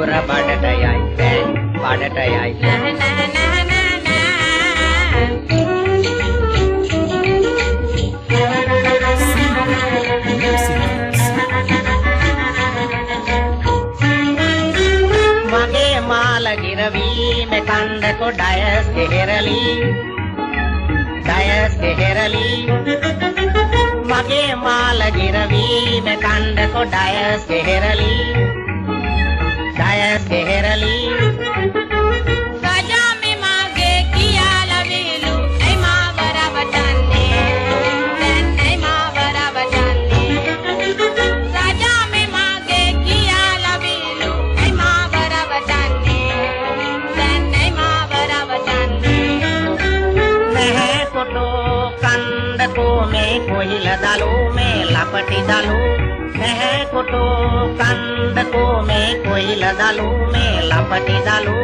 දොර බඩට යයි බඩට යයි මගේ මාල ගිරවීම කන්ද කොඩයස් දෙහෙරලි මගේ මාල ගිරවීම කන්ද කොඩයස් දෙහෙරලි ගජාමි මාගේ කියලා විලු ඇයි මාව රවටන්නේ දැන් ඇයි මාව රවටන්නේ ගජාමි මාගේ කියලා විලු ඇයි මාව රවටන්නේ දැන් ඇයි මාව රවටන්නේ නැහැ කොටෝ කන්ද කොමේ කොහිල දලු මේ ලපටි දලු නැහැ කොටෝ කන්ද කොමේ කොහිල දලු මේ ලපටි දලු